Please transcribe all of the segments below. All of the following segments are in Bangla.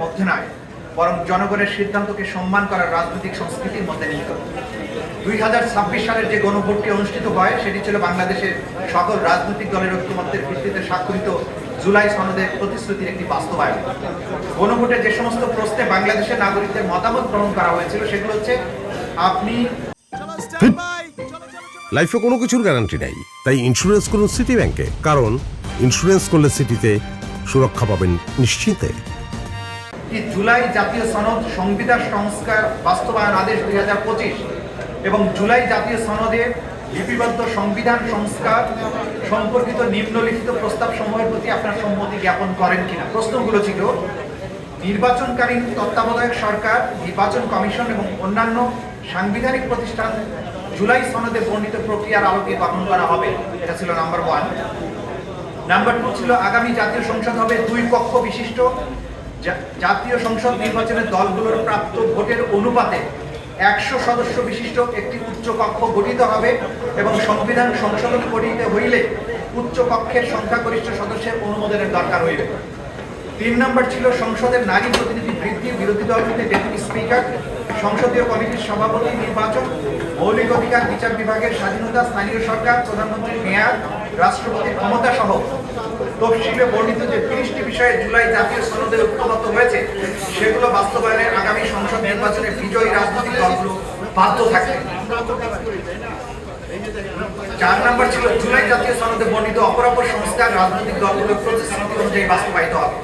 মধ্যে নয়, বরং জনগণের সিদ্ধান্তকে সম্মান করার রাজনৈতিক সংস্কৃতির মধ্যে নিহিত। 2026 সালের যে গণভোটটি অনুষ্ঠিত হয় সেটি ছিল বাংলাদেশের সকল রাজনৈতিক দলের ঐক্যমত্যের ভিত্তিতে স্বাক্ষরিত জুলাই সনদের প্রতিশ্রুতির একটি বাস্তবায়ন। গণভোটে যে সমস্ত প্রশ্নে বাংলাদেশের নাগরিকদের মতামত গ্রহণ করা হয়েছিল সেগুলো হচ্ছে, আপনি লাইফে কোনো কিছুর গ্যারান্টি নাই, তাই ইন্স্যুরেন্স করুন সিটি ব্যাংকে, কারণ ইন্স্যুরেন্স করলে সিটিতে সুরক্ষা পাবেন নিশ্চিন্তে। জুলাই জাতীয় সনদ সংবিধান সংস্কার বাস্তবায়ন আদেশ 2025 এবং জুলাই জাতীয় সনদে লিপিবদ্ধ সংবিধান সংস্কার সম্পর্কিত নিম্নলিখিত প্রস্তাব সমূহের প্রতি আপনার সম্মতি জ্ঞাপন করেন কিনা। প্রশ্নগুলো ছিল, নির্বাচনকালীন তত্ত্বাবধায়ক সরকার, নির্বাচন কমিশন এবং অন্যান্য সাংবিধানিক প্রতিষ্ঠান জুলাই সনদে বর্ণিত প্রক্রিয়ার আলোকে গঠন করা হবে। এটা ছিল নাম্বার 1। নাম্বার 2 ছিল, আগামী জাতীয় সংসদ হবে 2 কক্ষ বিশিষ্ট। জাতীয় সংসদ নির্বাচনে দলগুলোর প্রাপ্ত ভোটের অনুপাতে 100 সদস্য বিশিষ্ট একটি উচ্চ কক্ষ গঠিত হবে এবং সংবিধান সংশোধন করিতে হইলে উচ্চ কক্ষের সংখ্যাগরিষ্ঠ সদস্যের অনুমোদনের দরকার হইবে। 3 নম্বর ছিল, সংসদের নারী প্রতিনিধি বৃদ্ধি, বিরোধী দল হতে ডেপুটি স্পিকার, সংসদীয় কমিটির সভাপতি নির্বাচন, মৌলিক অধিকার, বিচার বিভাগের স্বাধীনতা, স্থানীয় সরকার, প্রধানমন্ত্রীর মেয়াদ, রাষ্ট্রপতির ক্ষমতা সহ তফসিলে বর্ণিত যে 30টি বিষয়ে জুলাই জাতীয় সনদে ঐক্যমত্য হয়েছে সেগুলো বাস্তবায়নের আগামী সংসদ নির্বাচনে বিজয়ী রাজনৈতিক দলগুলো বাধ্য থাকবে। 4 নম্বর ছিল, জুলাই জাতীয় সনদে বর্ণিত অপরাপর সংস্কার রাজনৈতিক দলগুলোর প্রতিশ্রুতি অনুযায়ী বাস্তবায়িত হবে।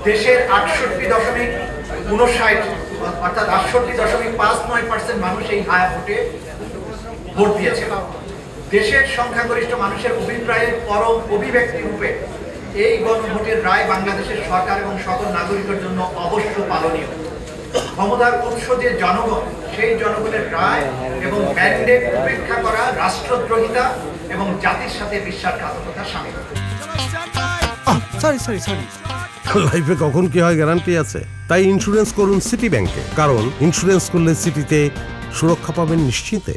দেশের 68.59 অর্থাৎ 68.59% মানুষ এই হায়া ভোটে ভোট দিয়েছে। দেশের সংখ্যাগরিষ্ঠ মানুষের অভিপ্রায়ের পরম অভিব্যক্তি রূপে এই গণভোটের রায় বাংলাদেশের সরকার এবং সকল নাগরিকের জন্য অবশ্য পালনীয়। ক্ষমতার উৎস যে জনগণ, সেই জনগণের রায় এবং ম্যান্ডেট উপেক্ষা করা রাষ্ট্রদ্রোহিতা এবং জাতির সাথে বিশ্বাসঘাতকতার শামিল। লাইফে কখন কি হয় গ্যারান্টি আছে, তাই ইন্স্যুরেন্স করুন সিটি ব্যাংকে, কারণ ইন্স্যুরেন্স করলে সিটিতে সুরক্ষা পাবেন নিশ্চিন্তে।